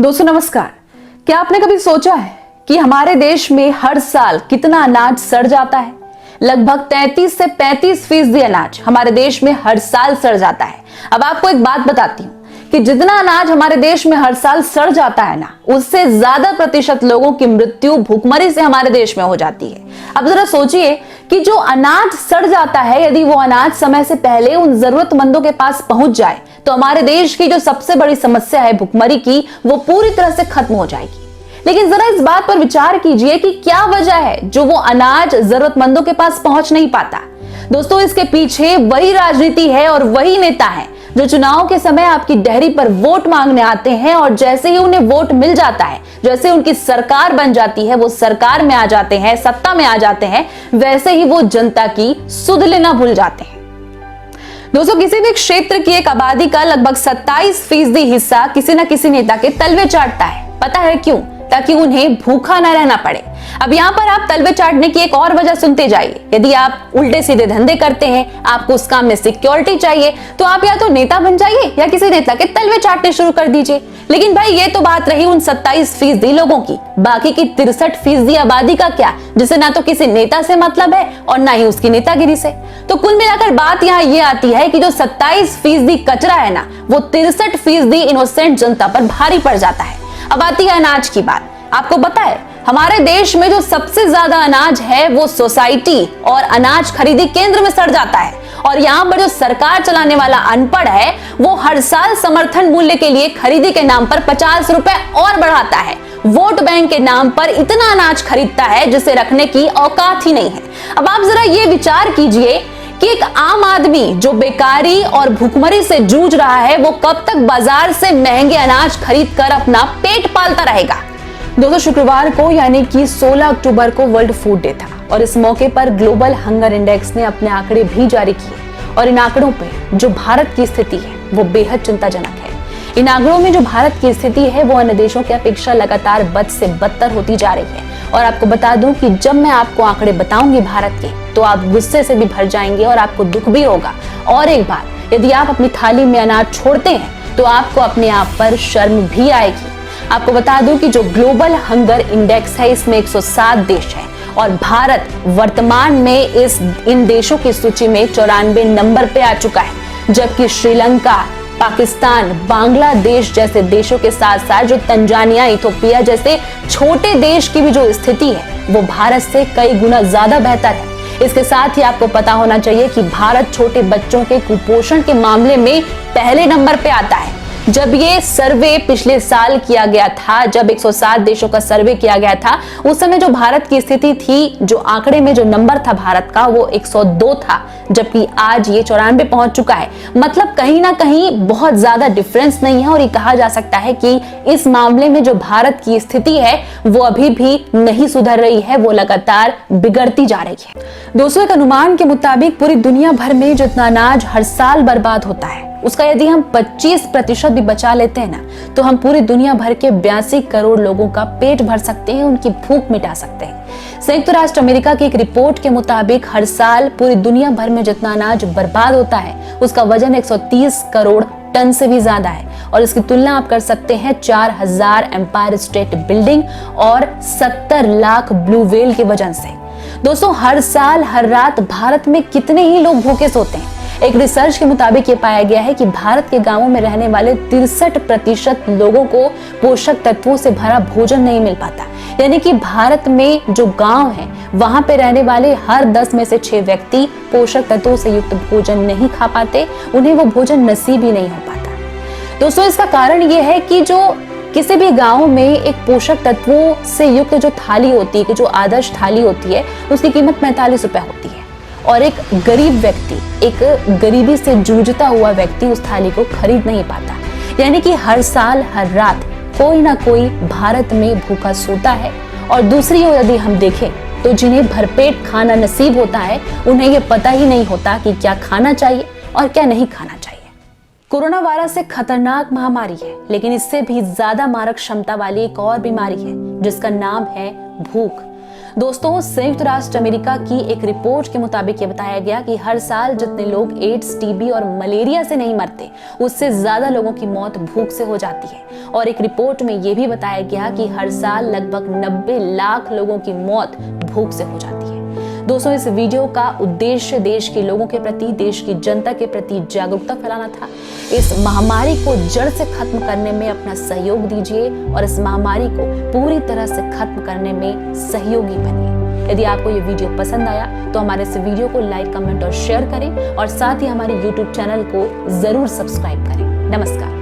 दोस्तों नमस्कार। क्या आपने कभी सोचा है कि हमारे देश में हर साल कितना अनाज सड़ जाता है? लगभग 33 से 35% अनाज हमारे देश में हर साल सड़ जाता है। अब आपको एक बात बताती हूँ कि जितना अनाज हमारे देश में हर साल सड़ जाता है ना, उससे ज्यादा प्रतिशत लोगों की मृत्यु भूखमरी से हमारे देश में हो जाती है। अब जरा सोचिए कि जो अनाज सड़ जाता है, यदि वो अनाज समय से पहले उन जरूरतमंदों के पास पहुंच जाए तो हमारे देश की जो सबसे बड़ी समस्या है भूखमरी की, वो पूरी तरह से खत्म हो जाएगी। लेकिन जरा इस बात पर विचार कीजिए कि क्या वजह है जो वो अनाज जरूरतमंदों के पास पहुंच नहीं पाता। दोस्तों, इसके पीछे वही राजनीति है और वही नेता है जो चुनाव के समय आपकी डेहरी पर वोट मांगने आते हैं और जैसे ही उन्हें वोट मिल जाता है, जैसे उनकी सरकार बन जाती है, वो सरकार में आ जाते हैं, सत्ता में आ जाते हैं, वैसे ही वो जनता की सुध लेना भूल जाते हैं। दोस्तों, किसी भी क्षेत्र की एक आबादी का लगभग 27% हिस्सा किसी न किसी नेता के तलवे चाटता है। पता है क्यों? ताकि उन्हें भूखा न रहना पड़े। अब यहाँ पर आप तलवे चाटने की एक और वजह सुनते जाइए। यदि आप उल्टे सीधे धंधे करते हैं, आपको उस काम में सिक्योरिटी चाहिए, तो आप या तो नेता बन जाइए या किसी नेता के तलवे चाटने शुरू कर दीजिए। लेकिन भाई, ये तो बात रही उन 27% लोगों की। बाकी की 63% आबादी का क्या, जिसे ना तो किसी नेता से मतलब है और ना ही उसकी नेतागिरी से। तो कुल मिलाकर बात यहाँ ये आती है कि जो 27% कचरा है ना, वो 63% इनोसेंट जनता पर भारी पड़ जाता है। अब आती है अनाज की बात। आपको पता है, हमारे देश में जो सबसे ज्यादा अनाज है वो सोसाइटी और अनाज खरीदी केंद्र में सड़ जाता है। और यहाँ पर जो सरकार चलाने वाला अनपढ़ है, वो हर साल समर्थन मूल्य के लिए खरीदी के नाम पर 50 रुपए और बढ़ाता है। वोट बैंक के नाम पर इतना अनाज खरीदता है जिसे रखने की औकात ही नहीं है। अब आप जरा ये विचार कीजिए कि एक आम आदमी जो बेकारी और भूखमरी से जूझ रहा है, वो कब तक बाजार से महंगे अनाज खरीद कर अपना पेट पालता रहेगा। दोस्तों, शुक्रवार को यानी कि 16 अक्टूबर को वर्ल्ड फूड डे था और इस मौके पर ग्लोबल हंगर इंडेक्स ने अपने आंकड़े भी जारी किए। और इन आंकड़ों पे जो भारत की स्थिति है वो बेहद चिंताजनक है। इन आंकड़ों में जो भारत की स्थिति है वो अन्य देशों की अपेक्षा लगातार बद से बदतर होती जा रही है। और आपको बता दूं कि जब मैं आपको आंकड़े बताऊंगी भारत के, तो आप गुस्से से भी भर जाएंगे और आपको दुख भी होगा। और एक बात, यदि आप अपनी थाली में अनाज छोड़ते हैं तो आपको अपने आप पर शर्म भी आएगी। आपको बता दूं कि जो ग्लोबल हंगर इंडेक्स है, इसमें 107 देश हैं और भारत वर्तमान में इन देशों की सूची में 94 नंबर पे आ चुका है। जबकि श्रीलंका, पाकिस्तान, बांग्लादेश जैसे देशों के साथ साथ जो तंजानिया, इथोपिया जैसे छोटे देश की भी जो स्थिति है वो भारत से कई गुना ज्यादा बेहतर है। इसके साथ ही आपको पता होना चाहिए कि भारत छोटे बच्चों के कुपोषण के मामले में पहले नंबर पे आता है। जब ये सर्वे पिछले साल किया गया था, जब 107 देशों का सर्वे किया गया था, उस समय जो भारत की स्थिति थी, जो आंकड़े में जो नंबर था भारत का, वो 102 था, जबकि आज ये 94 पहुंच चुका है। मतलब कहीं ना कहीं बहुत ज्यादा डिफरेंस नहीं है और ये कहा जा सकता है कि इस मामले में जो भारत की स्थिति है वो अभी भी नहीं सुधर रही है, वो लगातार बिगड़ती जा रही है। दोस्तों, एक अनुमान के मुताबिक पूरी दुनिया भर में जितना अनाज हर साल बर्बाद होता है, उसका यदि हम 25% भी बचा लेते हैं ना, तो हम पूरी दुनिया भर के 82 करोड़ लोगों का पेट भर सकते हैं, उनकी भूख मिटा सकते हैं। संयुक्त राष्ट्र अमेरिका की एक रिपोर्ट के मुताबिक हर साल पूरी दुनिया भर में जितना अनाज बर्बाद होता है, उसका वजन 130 करोड़ टन से भी ज्यादा है। और इसकी तुलना आप कर सकते हैं 4000 एम्पायर स्टेट बिल्डिंग और 70 लाख ब्लू व्हेल के वजन से। दोस्तों, हर साल हर रात भारत में कितने ही लोग भूखे सोते हैं। एक रिसर्च के मुताबिक ये पाया गया है कि भारत के गांवों में रहने वाले 63% लोगों को पोषक तत्वों से भरा भोजन नहीं मिल पाता। यानी कि भारत में जो गांव हैं, वहां पे रहने वाले हर 10 में से 6 व्यक्ति पोषक तत्वों से युक्त भोजन नहीं खा पाते, उन्हें वो भोजन नसीब ही नहीं हो पाता। दोस्तों, इसका कारण ये है कि जो किसी भी गांव में एक पोषक तत्वों से युक्त जो थाली होती है, कि जो आदर्श थाली होती है, उसकी कीमत 45 रुपए होती है। और एक गरीब व्यक्ति, एक गरीबी से जूझता हुआ व्यक्ति उस थाली को खरीद नहीं पाता। यानी कि हर साल हर रात कोई ना कोई भारत में भूखा सोता है। और दूसरी ओर यदि हम देखें तो जिन्हें भरपेट खाना नसीब होता है, उन्हें ये पता ही नहीं होता कि क्या खाना चाहिए और क्या नहीं खाना चाहिए। कोरोना वायरस एक खतरनाक महामारी है, लेकिन इससे भी ज्यादा मारक क्षमता वाली एक और बीमारी है जिसका नाम है भूख। दोस्तों, संयुक्त राष्ट्र अमेरिका की एक रिपोर्ट के मुताबिक ये बताया गया कि हर साल जितने लोग एड्स, टीबी और मलेरिया से नहीं मरते, उससे ज्यादा लोगों की मौत भूख से हो जाती है। और एक रिपोर्ट में यह भी बताया गया कि हर साल लगभग 90 लाख लोगों की मौत भूख से हो जाती है। दोस्तों, इस वीडियो का उद्देश्य देश के लोगों के प्रति, देश की जनता के प्रति जागरूकता फैलाना था। इस महामारी को जड़ से खत्म करने में अपना सहयोग दीजिए और इस महामारी को पूरी तरह से खत्म करने में सहयोगी बनिए। यदि आपको ये वीडियो पसंद आया तो हमारे इस वीडियो को लाइक, कमेंट और शेयर करें और साथ ही हमारे YouTube चैनल को जरूर सब्सक्राइब करें। नमस्कार।